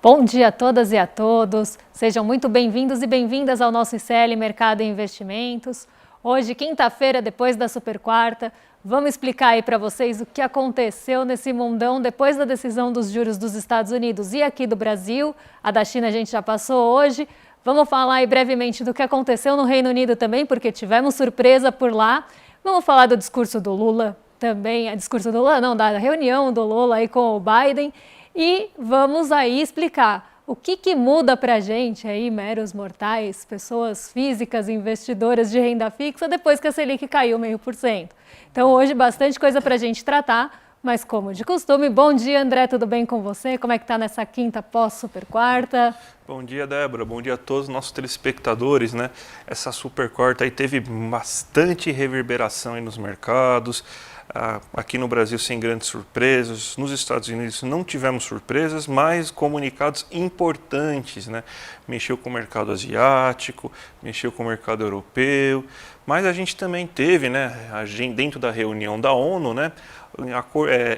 Bom dia a todas e a todos, sejam muito bem-vindos e bem-vindas ao nosso ICL Mercado e Investimentos. Hoje, quinta-feira, depois da super quarta, vamos explicar aí para vocês o que aconteceu nesse mundão depois da decisão dos juros dos Estados Unidos e aqui do Brasil. A da China a gente já passou hoje. Vamos falar aí brevemente do que aconteceu no Reino Unido também, porque tivemos surpresa por lá. Vamos falar do discurso do Lula também, da reunião do Lula aí com o Biden. E vamos aí explicar o que muda para a gente aí, meros mortais, pessoas físicas, investidoras de renda fixa, depois que a Selic caiu 0,5%. Então hoje bastante coisa para a gente tratar, mas como de costume, bom dia André, tudo bem com você? Como é que tá nessa quinta pós-super quarta? Bom dia, Débora. Bom dia a todos os nossos telespectadores, né? Essa super quarta aí teve bastante reverberação aí nos mercados. Aqui no Brasil sem grandes surpresas, nos Estados Unidos não tivemos surpresas, mas comunicados importantes, né? Mexeu com o mercado asiático, mexeu com o mercado europeu, mas a gente também teve, né, dentro da reunião da ONU, né,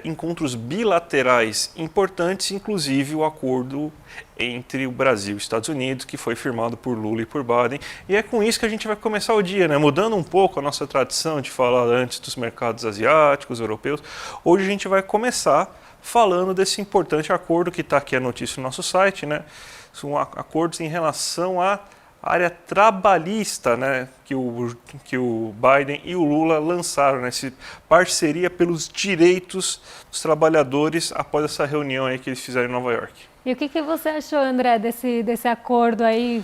encontros bilaterais importantes, inclusive o acordo entre o Brasil e os Estados Unidos, que foi firmado por Lula e por Biden. E é com isso que a gente vai começar o dia, né? Mudando um pouco a nossa tradição de falar antes dos mercados asiáticos, europeus. Hoje a gente vai começar falando desse importante acordo que está aqui a notícia no nosso site, né? São acordos em relação à área trabalhista, né, que o Biden e o Lula lançaram, né, essa parceria pelos direitos dos trabalhadores após essa reunião aí que eles fizeram em Nova York. E o que você achou, André, desse acordo aí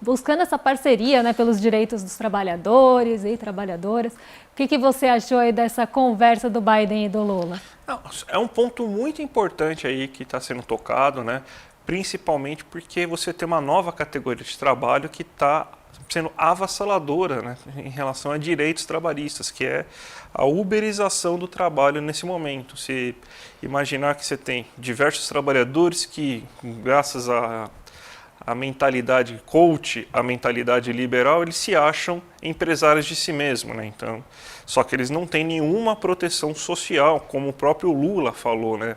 buscando essa parceria, né, pelos direitos dos trabalhadores e trabalhadoras? O que você achou aí dessa conversa do Biden e do Lula? Não, é um ponto muito importante aí que está sendo tocado, né? Principalmente porque você tem uma nova categoria de trabalho que está sendo avassaladora, né, em relação a direitos trabalhistas, que é a uberização do trabalho nesse momento. Se imaginar que você tem diversos trabalhadores que, graças à mentalidade coach, a mentalidade liberal, eles se acham empresários de si mesmo, né? Então, só que eles não têm nenhuma proteção social, como o próprio Lula falou, né,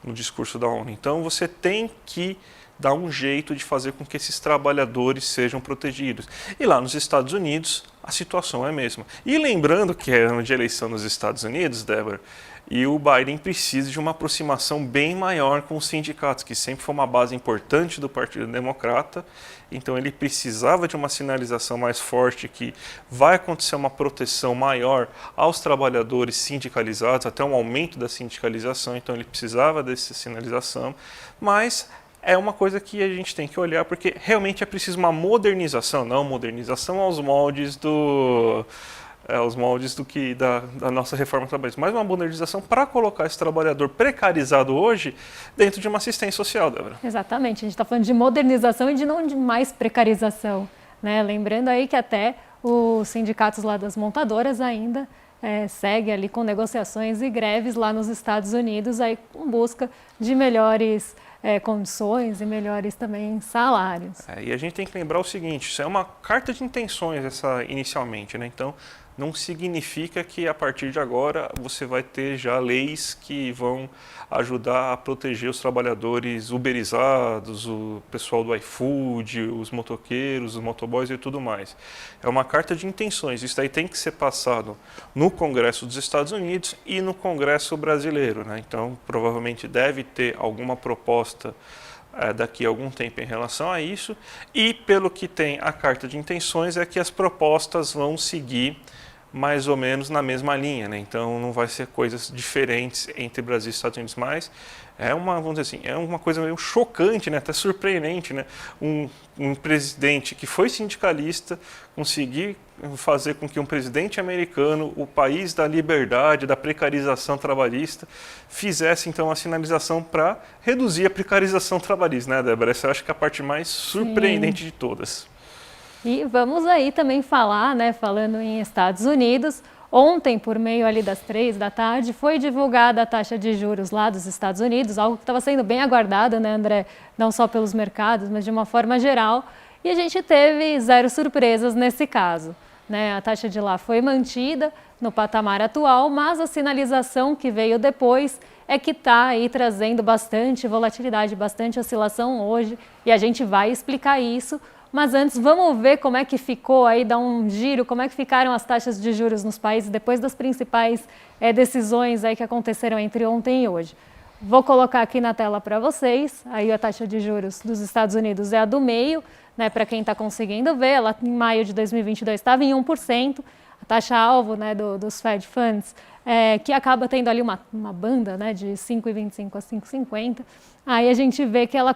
no discurso da ONU. Então você tem que dar um jeito de fazer com que esses trabalhadores sejam protegidos. E lá nos Estados Unidos a situação é a mesma. E lembrando que é ano de eleição nos Estados Unidos, Débora, e o Biden precisa de uma aproximação bem maior com os sindicatos, que sempre foi uma base importante do Partido Democrata. Então ele precisava de uma sinalização mais forte que vai acontecer uma proteção maior aos trabalhadores sindicalizados, até um aumento da sindicalização, então ele precisava dessa sinalização, mas é uma coisa que a gente tem que olhar, porque realmente é preciso uma modernização, não modernização aos moldes da nossa reforma trabalhista, mas uma modernização para colocar esse trabalhador precarizado hoje dentro de uma assistência social, Débora. Exatamente, a gente está falando de modernização e de não de mais precarização, né? Lembrando aí que até os sindicatos lá das montadoras ainda seguem ali com negociações e greves lá nos Estados Unidos, aí com busca de melhores condições e melhores também salários. E a gente tem que lembrar o seguinte, isso é uma carta de intenções inicialmente, né? Então não significa que a partir de agora você vai ter já leis que vão ajudar a proteger os trabalhadores uberizados, o pessoal do iFood, os motoqueiros, os motoboys e tudo mais. É uma carta de intenções, isso daí tem que ser passado no Congresso dos Estados Unidos e no Congresso brasileiro, né? Então provavelmente deve ter alguma proposta daqui a algum tempo em relação a isso, e pelo que tem a carta de intenções é que as propostas vão seguir mais ou menos na mesma linha, né? Então não vai ser coisas diferentes entre Brasil e Estados Unidos, mas vamos dizer assim, é uma coisa meio chocante, né? Até surpreendente, né? Um presidente que foi sindicalista conseguir fazer com que um presidente americano, o país da liberdade, da precarização trabalhista, fizesse então a sinalização para reduzir a precarização trabalhista, né, Débora? Essa eu acho que é a parte mais surpreendente de todas. E vamos aí também falar, né, falando em Estados Unidos, ontem, por meio ali das 3 da tarde, foi divulgada a taxa de juros lá dos Estados Unidos, algo que estava sendo bem aguardado, né, André, não só pelos mercados, mas de uma forma geral, e a gente teve zero surpresas nesse caso, né? A taxa de lá foi mantida no patamar atual, mas a sinalização que veio depois é que está aí trazendo bastante volatilidade, bastante oscilação hoje, e a gente vai explicar isso. Mas antes, vamos ver como é que ficou aí, dar um giro, como é que ficaram as taxas de juros nos países depois das principais decisões aí que aconteceram entre ontem e hoje. Vou colocar aqui na tela para vocês, aí a taxa de juros dos Estados Unidos é a do meio, né, para quem está conseguindo ver, ela em maio de 2022 estava em 1%, a taxa-alvo, né, dos Fed Funds, que acaba tendo ali uma banda, né, de 5,25 a 5,50, aí a gente vê que ela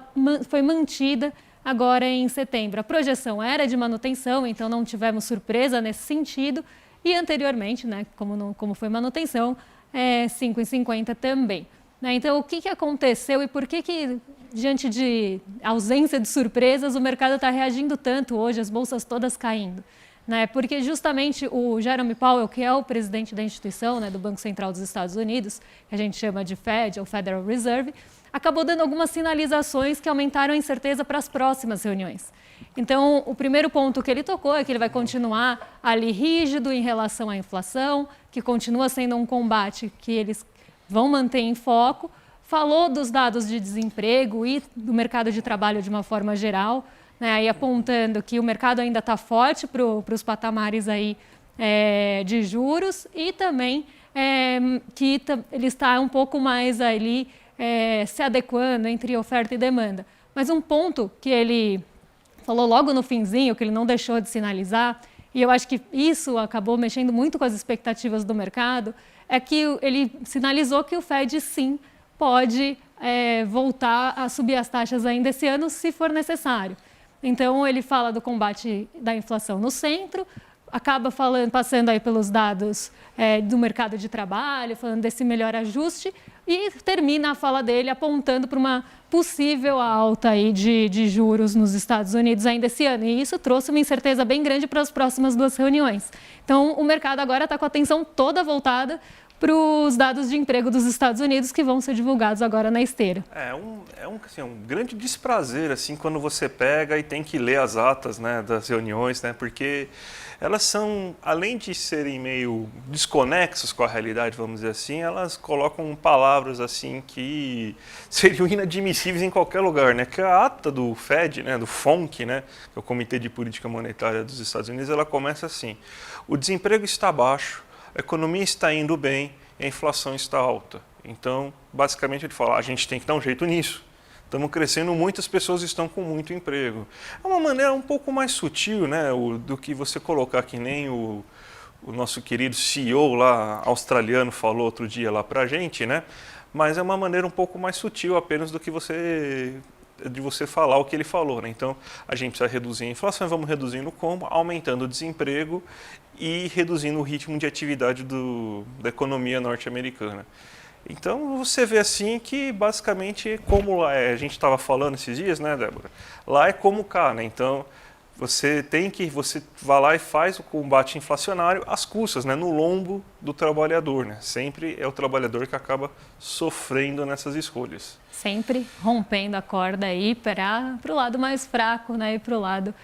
foi mantida agora em setembro. A projeção era de manutenção, então não tivemos surpresa nesse sentido. E anteriormente, né, como foi manutenção, 5,50 também. Né? Então, o que aconteceu e por que, diante de ausência de surpresas, o mercado está reagindo tanto hoje, as bolsas todas caindo? Né? Porque justamente o Jerome Powell, que é o presidente da instituição, né, do Banco Central dos Estados Unidos, que a gente chama de Fed, ou Federal Reserve, acabou dando algumas sinalizações que aumentaram a incerteza para as próximas reuniões. Então, o primeiro ponto que ele tocou é que ele vai continuar ali rígido em relação à inflação, que continua sendo um combate que eles vão manter em foco. Falou dos dados de desemprego e do mercado de trabalho de uma forma geral, né, aí apontando que o mercado ainda está forte para os patamares aí, de juros e também que ele está um pouco mais ali se adequando entre oferta e demanda. Mas um ponto que ele falou logo no finzinho, que ele não deixou de sinalizar, e eu acho que isso acabou mexendo muito com as expectativas do mercado, é que ele sinalizou que o Fed, sim, pode voltar a subir as taxas ainda esse ano, se for necessário. Então, ele fala do combate da inflação no centro, acaba passando aí pelos dados do mercado de trabalho, falando desse melhor ajuste, e termina a fala dele apontando para uma possível alta aí de juros nos Estados Unidos ainda esse ano. E isso trouxe uma incerteza bem grande para as próximas duas reuniões. Então, o mercado agora está com a atenção toda voltada para os dados de emprego dos Estados Unidos que vão ser divulgados agora na esteira. Assim, um grande desprazer assim, quando você pega e tem que ler as atas, né, das reuniões, né, porque elas são, além de serem meio desconexas com a realidade, vamos dizer assim, elas colocam palavras assim que seriam inadmissíveis em qualquer lugar, né? Que a ata do Fed, né, do FONC, né, que é o Comitê de Política Monetária dos Estados Unidos, ela começa assim: o desemprego está baixo, a economia está indo bem e a inflação está alta. Então, basicamente, ele fala: a gente tem que dar um jeito nisso. Estamos crescendo, muitas pessoas estão com muito emprego. É uma maneira um pouco mais sutil, né, do que você colocar, que nem o nosso querido CEO lá, australiano, falou outro dia lá para a gente, né? Mas é uma maneira um pouco mais sutil apenas do que de você falar o que ele falou, né? Então, a gente precisa reduzir a inflação, vamos reduzindo como? Aumentando o desemprego e reduzindo o ritmo de atividade da economia norte-americana. Então, você vê assim que, basicamente, como a gente estava falando esses dias, né, Débora? Lá é como cá, né? Então, você vai lá e faz o combate inflacionário às custas, né, no lombo do trabalhador, né? Sempre é o trabalhador que acaba sofrendo nessas escolhas. Sempre rompendo a corda aí para o lado mais fraco, né, e para o lado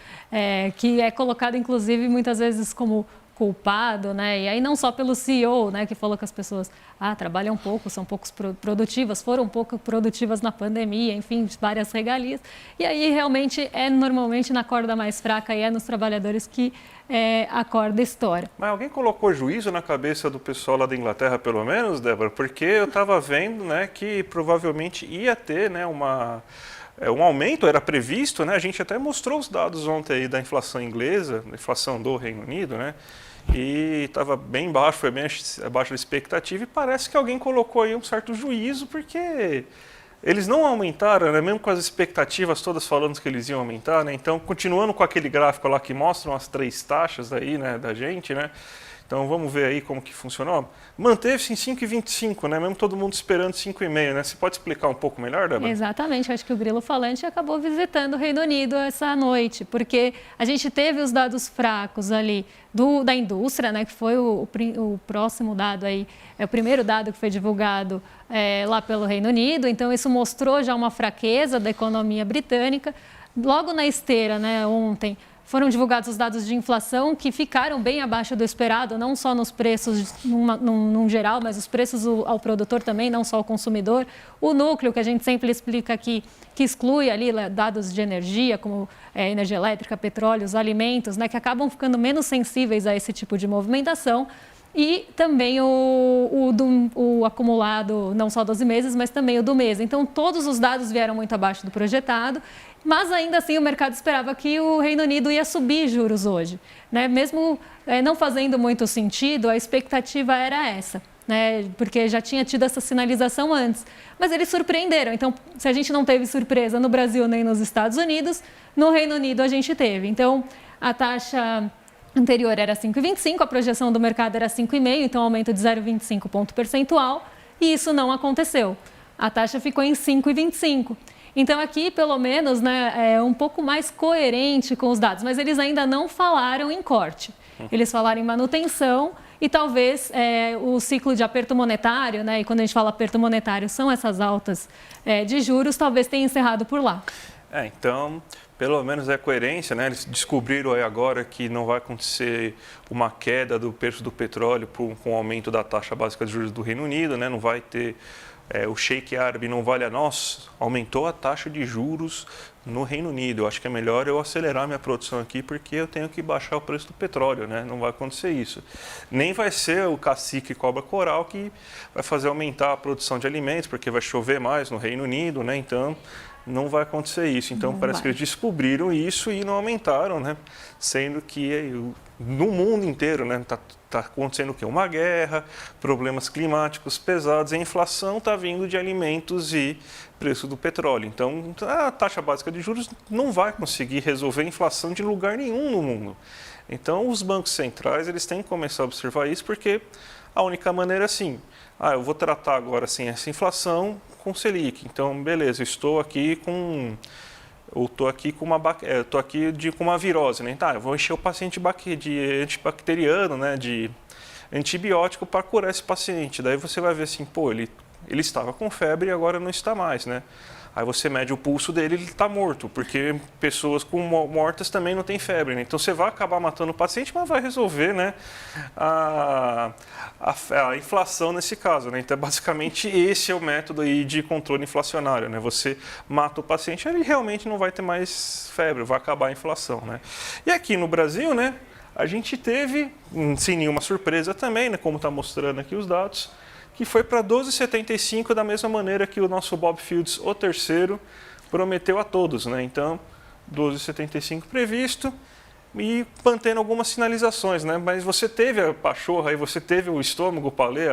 que é colocado, inclusive, muitas vezes como culpado, né? E aí não só pelo CEO, né, que falou que as pessoas trabalham pouco, são pouco produtivas, foram pouco produtivas na pandemia, enfim, várias regalias. E aí realmente normalmente na corda mais fraca e nos trabalhadores que a corda estoura. Mas alguém colocou juízo na cabeça do pessoal lá da Inglaterra, pelo menos, Débora? Porque eu estava vendo, né, que provavelmente ia ter, né, um aumento, era previsto, né? A gente até mostrou os dados ontem aí da inflação inglesa, da inflação do Reino Unido, né? E estava bem baixo, foi bem abaixo da expectativa, e parece que alguém colocou aí um certo juízo, porque eles não aumentaram, né? Mesmo com as expectativas todas falando que eles iam aumentar, né? Então, continuando com aquele gráfico lá que mostram as 3 taxas aí, né, da gente, né? Então, vamos ver aí como que funcionou. Manteve-se em 5,25, né? Mesmo todo mundo esperando 5,5, né? Você pode explicar um pouco melhor, Débora? Exatamente. Eu acho que o Grilo Falante acabou visitando o Reino Unido essa noite, porque a gente teve os dados fracos ali da indústria, né? Que foi o próximo dado aí, o primeiro dado que foi divulgado lá pelo Reino Unido. Então, isso mostrou já uma fraqueza da economia britânica. Logo na esteira, né, ontem, foram divulgados os dados de inflação que ficaram bem abaixo do esperado, não só nos preços num geral, mas os preços ao produtor também, não só ao consumidor. O núcleo, que a gente sempre explica aqui, que exclui ali dados de energia, como energia elétrica, petróleo, os alimentos, né, que acabam ficando menos sensíveis a esse tipo de movimentação. E também o acumulado, não só 12 meses, mas também o do mês. Então, todos os dados vieram muito abaixo do projetado, mas ainda assim o mercado esperava que o Reino Unido ia subir juros hoje, né? Mesmo não fazendo muito sentido, a expectativa era essa, né? Porque já tinha tido essa sinalização antes. Mas eles surpreenderam. Então, se a gente não teve surpresa no Brasil nem nos Estados Unidos, no Reino Unido a gente teve. Então, a taxa anterior era 5,25, a projeção do mercado era 5,5, então aumento de 0,25 ponto percentual, e isso não aconteceu. A taxa ficou em 5,25. Então aqui, pelo menos, né, é um pouco mais coerente com os dados, mas eles ainda não falaram em corte. Eles falaram em manutenção e talvez o ciclo de aperto monetário, né, e quando a gente fala aperto monetário são essas altas de juros, talvez tenha encerrado por lá. Então, pelo menos é coerência, né? Eles descobriram aí agora que não vai acontecer uma queda do preço do petróleo com o aumento da taxa básica de juros do Reino Unido, né? Não vai ter o Sheik árabe não vale a nós, aumentou a taxa de juros no Reino Unido. Eu acho que é melhor eu acelerar minha produção aqui porque eu tenho que baixar o preço do petróleo, né? Não vai acontecer isso. Nem vai ser o cacique cobra coral que vai fazer aumentar a produção de alimentos, porque vai chover mais no Reino Unido, né? Então, não vai acontecer isso. Então, parece que eles descobriram isso e não aumentaram, né? Sendo que no mundo inteiro, né, tá acontecendo o quê? Uma guerra, problemas climáticos pesados, a inflação está vindo de alimentos e preço do petróleo. Então, a taxa básica de juros não vai conseguir resolver a inflação de lugar nenhum no mundo. Então, os bancos centrais eles têm que começar a observar isso, porque a única maneira é assim, eu vou tratar agora assim, essa inflação com Selic. Então, beleza, eu estou aqui com uma virose, né? Tá, eu vou encher o paciente de antibacteriano, né? De antibiótico para curar esse paciente. Daí você vai ver assim, pô, ele estava com febre e agora não está mais, né? Aí você mede o pulso dele, ele está morto, porque pessoas mortas também não têm febre, né? Então você vai acabar matando o paciente, mas vai resolver, né, a inflação nesse caso, né? Então basicamente esse é o método aí de controle inflacionário, né? Você mata o paciente, ele realmente não vai ter mais febre, vai acabar a inflação, né? E aqui no Brasil, né, a gente teve, sem nenhuma surpresa também, né, como está mostrando aqui os dados, que foi para 12,75 da mesma maneira que o nosso Bob Fields, o terceiro, prometeu a todos, né? Então, 12,75 previsto e mantendo algumas sinalizações, né? Mas você teve a pachorra aí, você teve o estômago para ler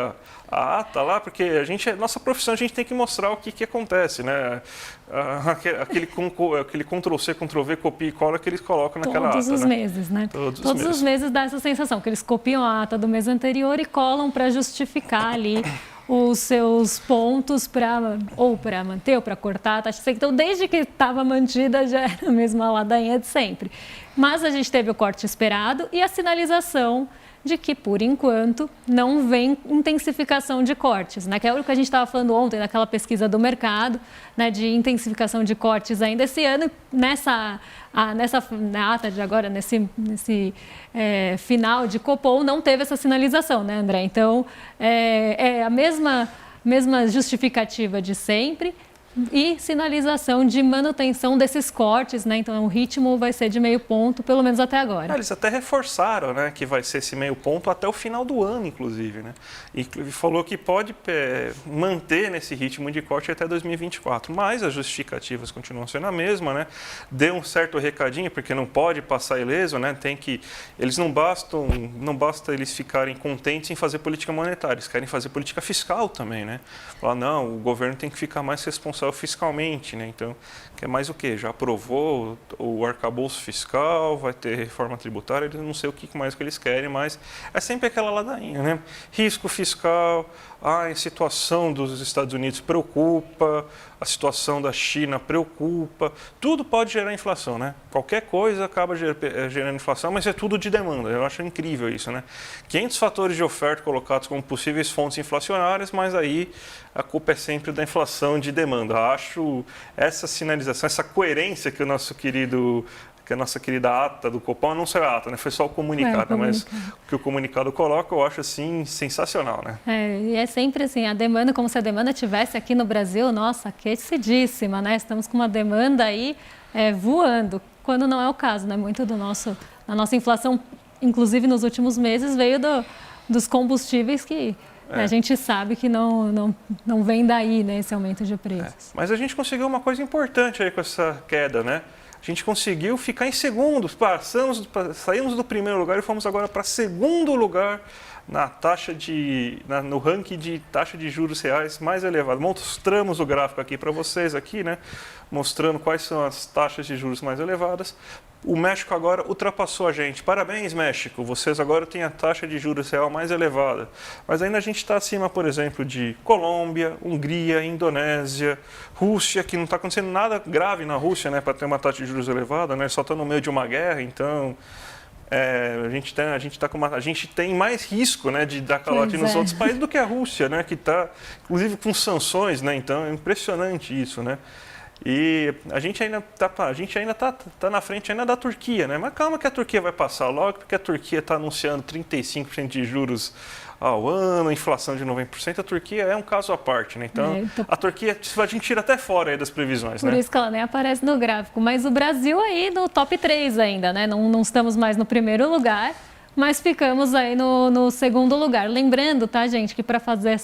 a ata lá, porque nossa profissão a gente tem que mostrar o que acontece, né? Aquele Ctrl+C, Ctrl+V, copia e cola que eles colocam naquela ata. Todos os meses, né? Todos os meses dá essa sensação, que eles copiam a ata do mês anterior e colam para justificar ali os seus pontos para manter ou para cortar a taxa. Então, desde que estava mantida, já era a mesma ladainha de sempre. Mas a gente teve o corte esperado e a sinalização de que, por enquanto, não vem intensificação de cortes, né? Que é o que a gente estava falando ontem, naquela pesquisa do mercado, né, de intensificação de cortes ainda esse ano. Na ata de agora, nesse final de Copom, não teve essa sinalização, né, André? Então, é a mesma justificativa de sempre, e sinalização de manutenção desses cortes, né? Então o ritmo vai ser de meio ponto, pelo menos até agora. Eles até reforçaram, né, que vai ser esse meio ponto até o final do ano, inclusive, né? E falou que pode manter nesse ritmo de corte até 2024, mas as justificativas continuam sendo a mesma, né? Deu um certo recadinho, porque não pode passar ileso, né? Eles não basta eles ficarem contentes em fazer política monetária, eles querem fazer política fiscal também, né? Falar, não, o governo tem que ficar mais responsável fiscalmente, né? Então, quer mais o quê? Já aprovou o arcabouço fiscal, vai ter reforma tributária, eu não sei o que mais que eles querem, mas é sempre aquela ladainha, né? Risco fiscal, a situação dos Estados Unidos preocupa, a situação da China preocupa, tudo pode gerar inflação, né? Qualquer coisa acaba gerando inflação, mas é tudo de demanda, eu acho incrível isso, né? 500 fatores de oferta colocados como possíveis fontes inflacionárias, mas aí a culpa é sempre da inflação de demanda. Acho essa sinalização, essa coerência que o nosso querido que a nossa querida ata do Copom, não saiu a ata, né? Foi só o comunicado, mas o que o comunicado coloca eu acho assim sensacional, né? E é sempre assim, a demanda, como se a demanda tivesse aqui no Brasil, nossa, aquecidíssima, né? Estamos com uma demanda aí voando, quando não é o caso, né? Muito da nossa inflação, inclusive nos últimos meses, veio dos combustíveis que a gente sabe que não vem daí, né, esse aumento de preços. Mas a gente conseguiu uma coisa importante aí com essa queda, né? A gente conseguiu ficar em segundo, saímos do primeiro lugar e fomos agora para segundo lugar no ranking de taxa de juros reais mais elevado. Mostramos o gráfico aqui para vocês, aqui, né? Mostrando quais são as taxas de juros mais elevadas. O México agora ultrapassou a gente. Parabéns, México! Vocês agora têm a taxa de juros real mais elevada. Mas ainda a gente está acima, por exemplo, de Colômbia, Hungria, Indonésia, Rússia, que não está acontecendo nada grave na Rússia, né, para ter uma taxa de juros elevada, né? Só está no meio de uma guerra, então a gente tem mais risco, né, de dar calote nos outros países do que a Rússia, né, que está, inclusive, com sanções, né? Então é impressionante isso, né? E a gente ainda tá na frente ainda da Turquia, né? Mas calma que a Turquia vai passar logo, porque a Turquia está anunciando 35% de juros ao ano, inflação de 90%. A Turquia é um caso à parte, né? Então, a Turquia a gente tira até fora aí das previsões, Por né? isso que ela nem aparece no gráfico. Mas o Brasil aí no top 3 ainda, né? Não estamos mais no primeiro lugar, mas ficamos aí no segundo lugar. Lembrando, tá, gente, que para fazer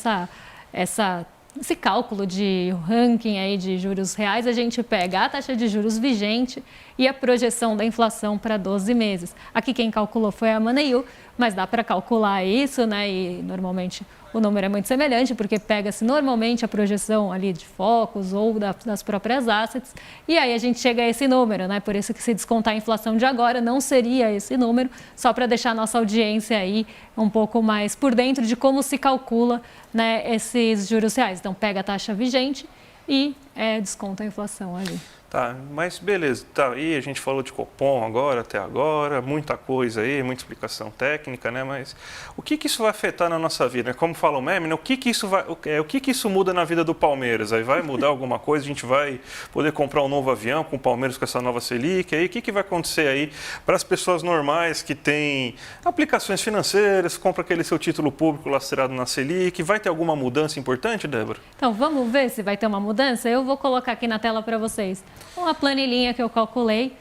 esse cálculo de ranking aí de juros reais, a gente pega a taxa de juros vigente e a projeção da inflação para 12 meses. Aqui quem calculou foi a Moneyou, mas dá para calcular isso, né? E normalmente o número é muito semelhante, porque pega-se normalmente a projeção ali de Focus ou das próprias assets, e aí a gente chega a esse número, né? Por isso que se descontar a inflação de agora, não seria esse número, só para deixar a nossa audiência aí um pouco mais por dentro de como se calcula, né, esses juros reais. Então, pega a taxa vigente e desconta a inflação ali. Tá, mas beleza, tá aí, a gente falou de Copom agora, até agora, muita coisa aí, muita explicação técnica, né? Mas o que isso vai afetar na nossa vida? Como fala o meme, né? O que isso muda na vida do Palmeiras? Aí vai mudar alguma coisa? A gente vai poder comprar um novo avião com o Palmeiras, com essa nova Selic? Aí o que vai acontecer aí para as pessoas normais que têm aplicações financeiras, compra aquele seu título público lastreado na Selic? Vai ter alguma mudança importante, Débora? Então, vamos ver se vai ter uma mudança? Eu vou colocar aqui na tela para vocês uma planilhinha que eu calculei.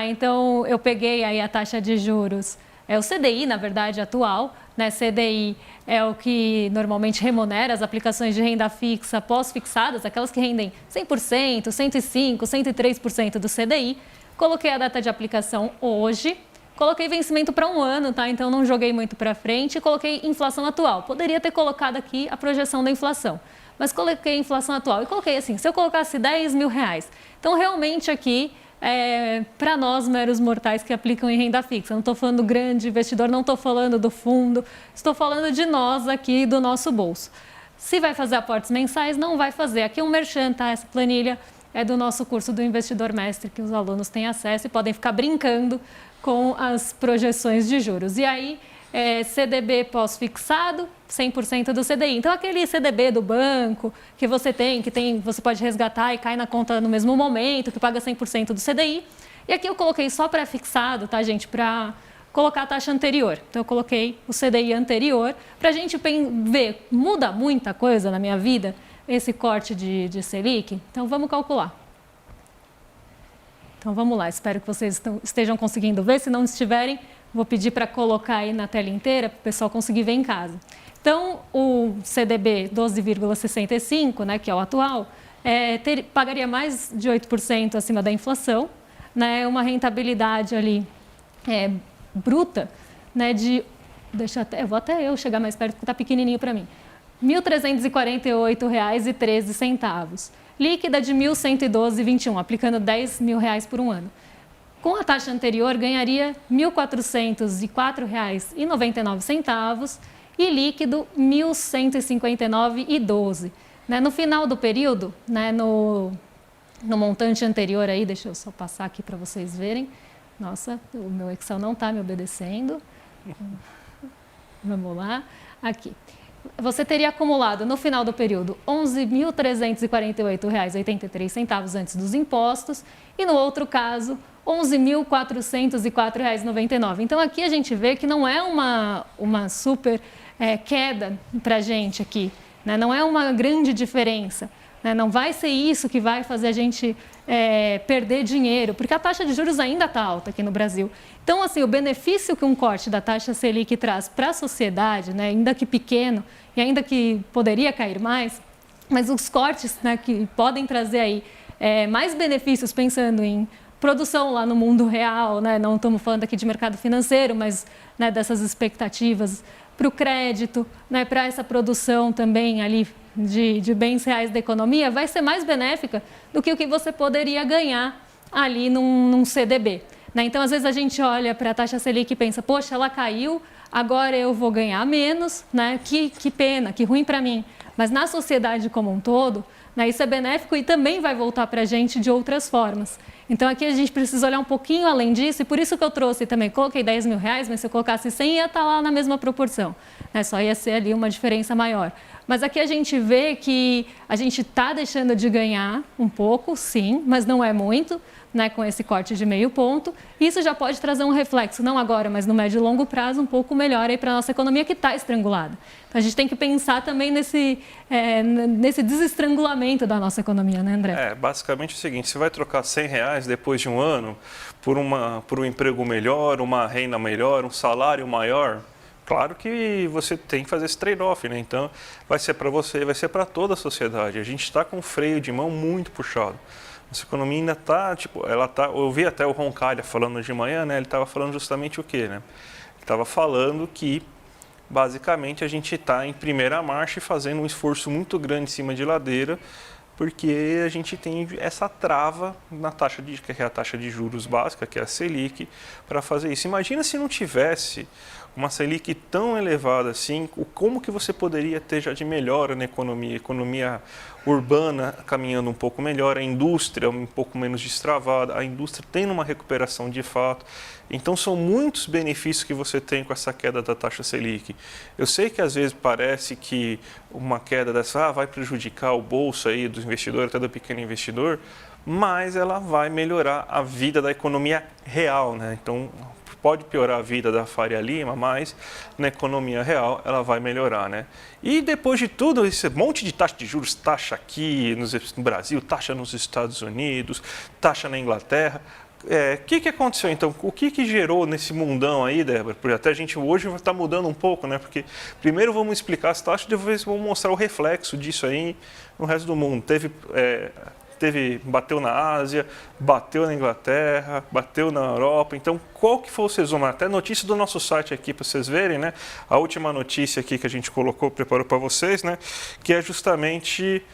Então, eu peguei aí a taxa de juros, o CDI, na verdade, atual, né? CDI é o que normalmente remunera as aplicações de renda fixa pós-fixadas, aquelas que rendem 100%, 105%, 103% do CDI. Coloquei a data de aplicação hoje, coloquei vencimento para um ano, tá? Então, não joguei muito para frente e coloquei inflação atual. Poderia ter colocado aqui a projeção da inflação, mas coloquei inflação atual e coloquei assim, se eu colocasse R$10 mil. Então, realmente aqui, para nós, meros mortais que aplicam em renda fixa, não estou falando do grande investidor, não estou falando do fundo, estou falando de nós aqui, do nosso bolso. Se vai fazer aportes mensais, não vai fazer. Aqui um merchan, tá? Essa planilha é do nosso curso do Investidor Mestre, que os alunos têm acesso e podem ficar brincando com as projeções de juros. E aí, CDB pós-fixado, 100% do CDI. Então, aquele CDB do banco que você você pode resgatar e cai na conta no mesmo momento, que paga 100% do CDI. E aqui eu coloquei só pré-fixado, tá, gente, para colocar a taxa anterior. Então, eu coloquei o CDI anterior para a gente ver, muda muita coisa na minha vida esse corte de Selic? Então, vamos calcular. Então, vamos lá. Espero que vocês estejam conseguindo ver. Se não estiverem, vou pedir para colocar aí na tela inteira para o pessoal conseguir ver em casa. Então, o CDB 12,65, né, que é o atual, pagaria mais de 8% acima da inflação, né, uma rentabilidade ali bruta, né, de... vou até eu chegar mais perto, porque está pequenininho para mim. R$ 1.348,13. Líquida de R$ 1.112,21, aplicando R$10 mil por um ano. Com a taxa anterior, ganharia R$ 1.404,99 e líquido R$ 1.159,12. Né? No final do período, né, no montante anterior, aí, deixa eu só passar aqui para vocês verem. Nossa, o meu Excel não está me obedecendo. Vamos lá. Aqui. Você teria acumulado no final do período R$ 11.348,83 antes dos impostos e no outro caso R$ 11.404,99. Então, aqui a gente vê que não é uma super queda para a gente aqui, né? Não é uma grande diferença. Não vai ser isso que vai fazer a gente perder dinheiro, porque a taxa de juros ainda está alta aqui no Brasil. Então, assim, o benefício que um corte da taxa Selic traz para a sociedade, né, ainda que pequeno e ainda que poderia cair mais, mas os cortes, né, que podem trazer aí mais benefícios pensando em produção lá no mundo real, né, não estamos falando aqui de mercado financeiro, mas, né, dessas expectativas para o crédito, né, para essa produção também ali de bens reais da economia, vai ser mais benéfica do que o que você poderia ganhar ali num CDB. Né? Então, às vezes a gente olha para a taxa Selic e pensa, poxa, ela caiu, agora eu vou ganhar menos, né? Que pena, que ruim para mim. Mas na sociedade como um todo, né, isso é benéfico e também vai voltar para a gente de outras formas. Então, aqui a gente precisa olhar um pouquinho além disso, e por isso que eu trouxe também, coloquei R$ 10.000, mas se eu colocasse 100, ia estar lá na mesma proporção, né? Só ia ser ali uma diferença maior. Mas aqui a gente vê que a gente está deixando de ganhar um pouco, sim, mas não é muito, né, com esse corte de meio ponto. Isso já pode trazer um reflexo, não agora, mas no médio e longo prazo, um pouco melhor para a nossa economia que está estrangulada. Então, a gente tem que pensar também nesse desestrangulamento da nossa economia, né, André? Basicamente é o seguinte, você vai trocar R$ 100 depois de um ano por um emprego melhor, uma renda melhor, um salário maior. Claro que você tem que fazer esse trade-off, né? Então, vai ser para você, vai ser para toda a sociedade. A gente está com um freio de mão muito puxado. Nossa economia ainda está, eu vi até o Roncalha falando de manhã, né? Ele estava falando justamente o quê, né? Ele estava falando que, basicamente, a gente está em primeira marcha e fazendo um esforço muito grande em cima de ladeira, porque a gente tem essa trava na taxa que é a taxa de juros básica, que é a Selic, para fazer isso. Imagina se não tivesse uma Selic tão elevada assim, como que você poderia ter já de melhora na economia urbana caminhando um pouco melhor, a indústria um pouco menos destravada, a indústria tendo uma recuperação de fato. Então, são muitos benefícios que você tem com essa queda da taxa Selic. Eu sei que às vezes parece que uma queda dessa vai prejudicar o bolso aí do investidor, até do pequeno investidor, mas ela vai melhorar a vida da economia real, né? Então, pode piorar a vida da Faria Lima, mas na economia real ela vai melhorar, né? E depois de tudo, esse monte de taxa de juros, taxa aqui no Brasil, taxa nos Estados Unidos, taxa na Inglaterra. O que aconteceu então? O que gerou nesse mundão aí, Débora? Porque até a gente hoje está mudando um pouco, né? Porque primeiro vamos explicar as taxas, depois vamos mostrar o reflexo disso aí no resto do mundo. Bateu na Ásia, bateu na Inglaterra, bateu na Europa. Então, qual que foi o resumo? Até notícia do nosso site aqui para vocês verem, né? A última notícia aqui que a gente preparou para vocês, né? Que é justamente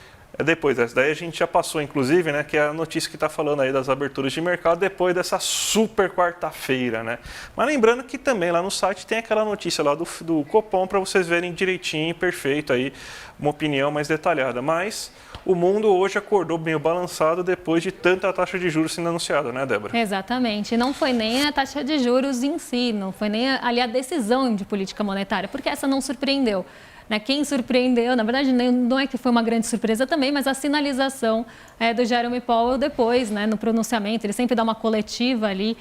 depois dessa. Daí a gente já passou, inclusive, né? Que é a notícia que está falando aí das aberturas de mercado depois dessa super quarta-feira, né? Mas lembrando que também lá no site tem aquela notícia lá do Copom para vocês verem direitinho, perfeito aí, uma opinião mais detalhada. Mas o mundo hoje acordou meio balançado depois de tanta taxa de juros sendo anunciada, né, Débora? Exatamente. Não foi nem a taxa de juros em si, não foi nem ali a decisão de política monetária, porque essa não surpreendeu. Quem surpreendeu, na verdade, não é que foi uma grande surpresa também, mas a sinalização do Jerome Powell depois, né, no pronunciamento, ele sempre dá uma coletiva ali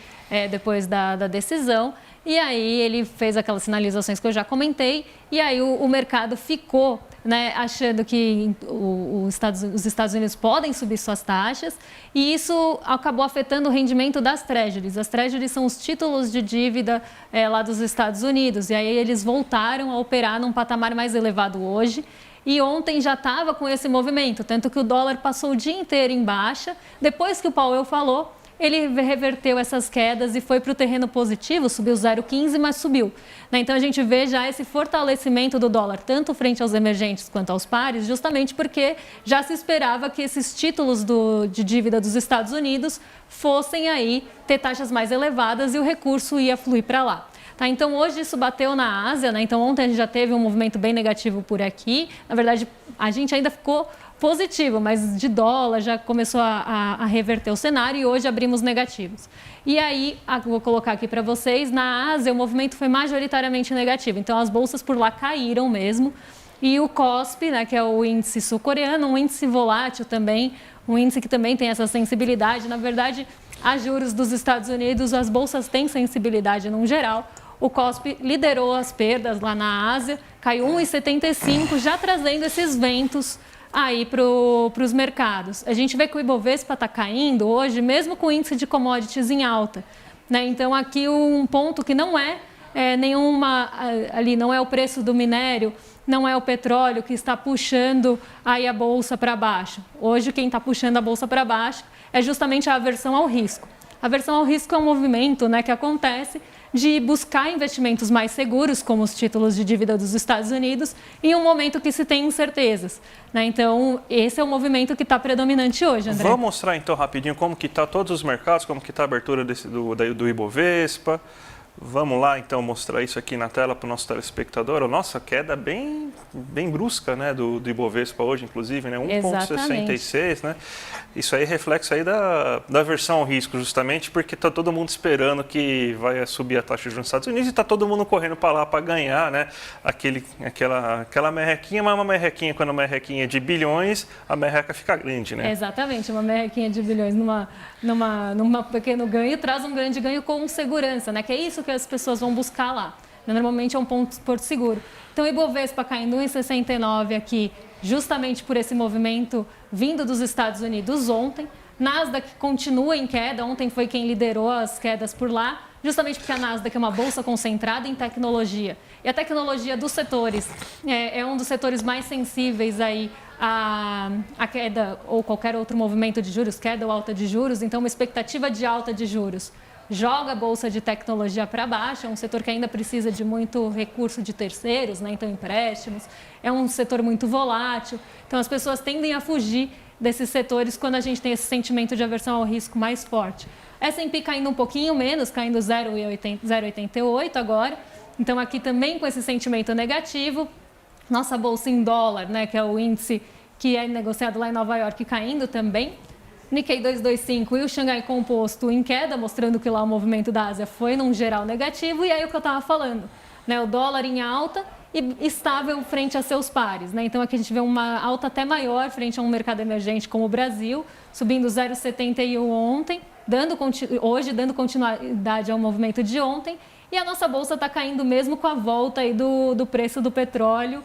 depois da decisão, e aí ele fez aquelas sinalizações que eu já comentei, e aí o mercado ficou, né, achando que os Estados Unidos podem subir suas taxas, e isso acabou afetando o rendimento das Treasuries. As Treasuries são os títulos de dívida lá dos Estados Unidos, e aí eles voltaram a operar num patamar mais elevado hoje. E ontem já estava com esse movimento, tanto que o dólar passou o dia inteiro em baixa. Depois que o Powell falou, ele reverteu essas quedas e foi para o terreno positivo, subiu 0,15, mas subiu. Então, a gente vê já esse fortalecimento do dólar, tanto frente aos emergentes quanto aos pares, justamente porque já se esperava que esses títulos de dívida dos Estados Unidos fossem aí ter taxas mais elevadas e o recurso ia fluir para lá. Então, hoje isso bateu na Ásia, né? Então, ontem a gente já teve um movimento bem negativo por aqui. Na verdade, a gente ainda ficou positivo, mas de dólar já começou a reverter o cenário e hoje abrimos negativos. E aí, vou colocar aqui para vocês, na Ásia o movimento foi majoritariamente negativo, então as bolsas por lá caíram mesmo. E o KOSPI, né, que é o índice sul-coreano, um índice volátil também, um índice que também tem essa sensibilidade, na verdade, a juros dos Estados Unidos, as bolsas têm sensibilidade num geral. O KOSPI liderou as perdas lá na Ásia, caiu 1,75, já trazendo esses ventos aí para os mercados. A gente vê que o Ibovespa está caindo hoje, mesmo com o índice de commodities em alta, né? Então, aqui um ponto que não é ali não é o preço do minério, não é o petróleo que está puxando aí a bolsa para baixo. Hoje, quem está puxando a bolsa para baixo é justamente a aversão ao risco. A aversão ao risco é um movimento, né, que acontece de buscar investimentos mais seguros, como os títulos de dívida dos Estados Unidos, em um momento que se tem incertezas, né? Então, esse é o movimento que está predominante hoje, André. Vamos mostrar então rapidinho como que está todos os mercados, como que está a abertura do Ibovespa. Vamos lá, então, mostrar isso aqui na tela para o nosso telespectador. Nossa, queda bem brusca, né, do Ibovespa hoje, inclusive, né, 1,66, né? Isso aí é reflexo aí da aversão ao risco, justamente porque está todo mundo esperando que vai subir a taxa de juros nos Estados Unidos e está todo mundo correndo para lá para ganhar, né, aquela merrequinha, mas uma merrequinha, quando a merrequinha é de bilhões, a merreca fica grande, né? Exatamente, uma merrequinha de bilhões numa pequeno ganho traz um grande ganho com segurança, né, que é isso que as pessoas vão buscar lá. Normalmente é um porto seguro. Então, o Ibovespa caindo 1,69 aqui, justamente por esse movimento vindo dos Estados Unidos ontem. Nasdaq continua em queda, ontem foi quem liderou as quedas por lá, justamente porque a Nasdaq é uma bolsa concentrada em tecnologia. E a tecnologia dos setores é um dos setores mais sensíveis aí a queda ou qualquer outro movimento de juros, queda ou alta de juros. Então, uma expectativa de alta de juros joga a bolsa de tecnologia para baixo, é um setor que ainda precisa de muito recurso de terceiros, né? Então empréstimos, é um setor muito volátil, então as pessoas tendem a fugir desses setores quando a gente tem esse sentimento de aversão ao risco mais forte. S&P caindo um pouquinho menos, caindo 0,88 agora, então aqui também com esse sentimento negativo, nossa bolsa em dólar, né, que é o índice que é negociado lá em Nova York, caindo também. Nikkei 225 e o Xangai Composto em queda, mostrando que lá o movimento da Ásia foi num geral negativo. E aí o que eu estava falando, né? O dólar em alta e estável frente a seus pares, né? Então aqui a gente vê uma alta até maior frente a um mercado emergente como o Brasil, subindo 0,71 ontem, hoje dando continuidade ao movimento de ontem. E a nossa bolsa está caindo mesmo com a volta aí do preço do petróleo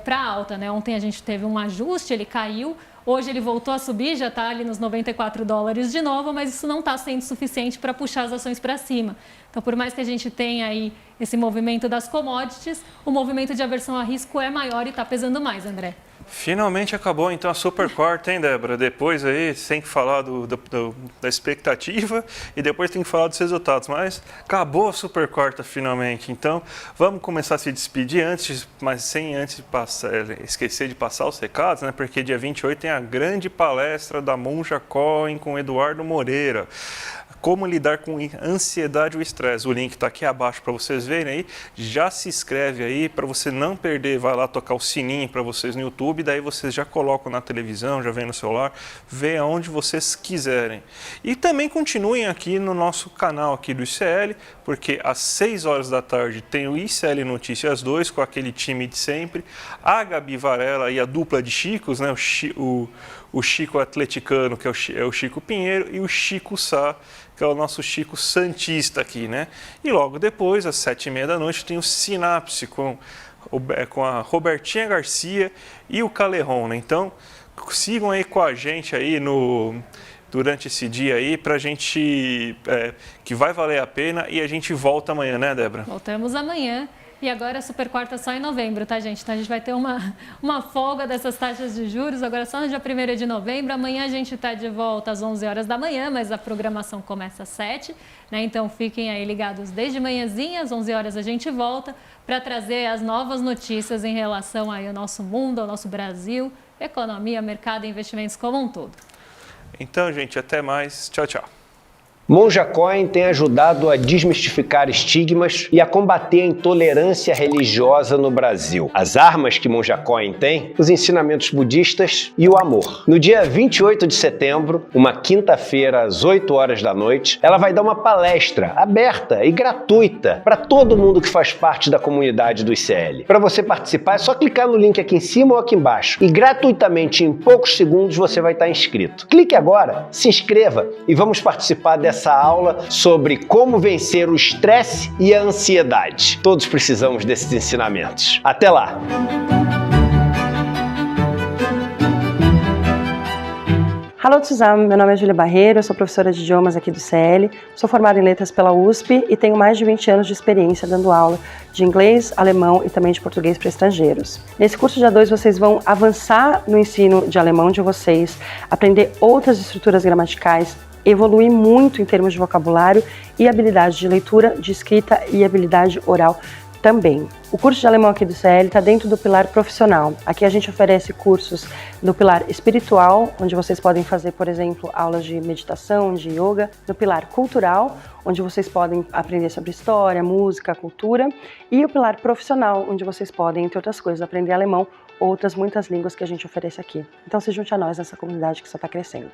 para alta, né? Ontem a gente teve um ajuste, ele caiu. Hoje ele voltou a subir, já está ali nos 94 dólares de novo, mas isso não está sendo suficiente para puxar as ações para cima. Então, por mais que a gente tenha aí esse movimento das commodities, o movimento de aversão a risco é maior e está pesando mais, André. Finalmente acabou então a super quarta, hein, Débora? Depois aí tem que falar da expectativa e depois tem que falar dos resultados, mas acabou a super quarta finalmente. Então vamos começar a se despedir mas sem antes esquecer de passar os recados, né? Porque dia 28 tem a grande palestra da Monja Cohen com Eduardo Moreira. Como lidar com ansiedade ou estresse. O link está aqui abaixo para vocês verem aí. Já se inscreve aí para você não perder. Vai lá tocar o sininho para vocês no YouTube. Daí vocês já colocam na televisão, já vem no celular. Vê aonde vocês quiserem. E também continuem aqui no nosso canal aqui do ICL, porque às 6 horas da tarde tem o ICL Notícias 2 com aquele time de sempre. A Gabi Varela e a dupla de Chicos, né? O Chico atleticano, que é o Chico Pinheiro, e o Chico Sá, que é o nosso Chico Santista aqui, né? E logo depois, às 7h30 da noite, tem o Sinapse com a Robertinha Garcia e o Calerron, né? Então, sigam aí com a gente aí durante esse dia aí, pra gente, que vai valer a pena, e a gente volta amanhã, né, Débora? Voltamos amanhã. E agora a super quarta só em novembro, tá, gente? Então a gente vai ter uma folga dessas taxas de juros, agora só no dia 1º de novembro. Amanhã a gente está de volta às 11 horas da manhã, mas a programação começa às 7, né? Então fiquem aí ligados desde manhãzinha, às 11 horas a gente volta para trazer as novas notícias em relação aí ao nosso mundo, ao nosso Brasil, economia, mercado e investimentos como um todo. Então, gente, até mais. Tchau, tchau. Monja Coin tem ajudado a desmistificar estigmas e a combater a intolerância religiosa no Brasil. As armas que Monja Coin tem, os ensinamentos budistas e o amor. No dia 28 de setembro, uma quinta-feira às 8 horas da noite, ela vai dar uma palestra aberta e gratuita para todo mundo que faz parte da comunidade do ICL. Para você participar é só clicar no link aqui em cima ou aqui embaixo e gratuitamente em poucos segundos você vai estar inscrito. Clique agora, se inscreva e vamos participar dessa aula sobre como vencer o estresse e a ansiedade. Todos precisamos desses ensinamentos. Até lá! Hallo zusammen, meu nome é Júlia Barreiro, eu sou professora de idiomas aqui do CL, sou formada em letras pela USP e tenho mais de 20 anos de experiência dando aula de inglês, alemão e também de português para estrangeiros. Nesse curso de A2 vocês vão avançar no ensino de alemão de vocês, aprender outras estruturas gramaticais, evoluir muito em termos de vocabulário e habilidade de leitura, de escrita e habilidade oral também. O curso de alemão aqui do CL está dentro do pilar profissional. Aqui a gente oferece cursos do pilar espiritual, onde vocês podem fazer, por exemplo, aulas de meditação, de yoga. No pilar cultural, onde vocês podem aprender sobre história, música, cultura. E o pilar profissional, onde vocês podem, entre outras coisas, aprender alemão ou outras muitas línguas que a gente oferece aqui. Então se junte a nós nessa comunidade que só está crescendo.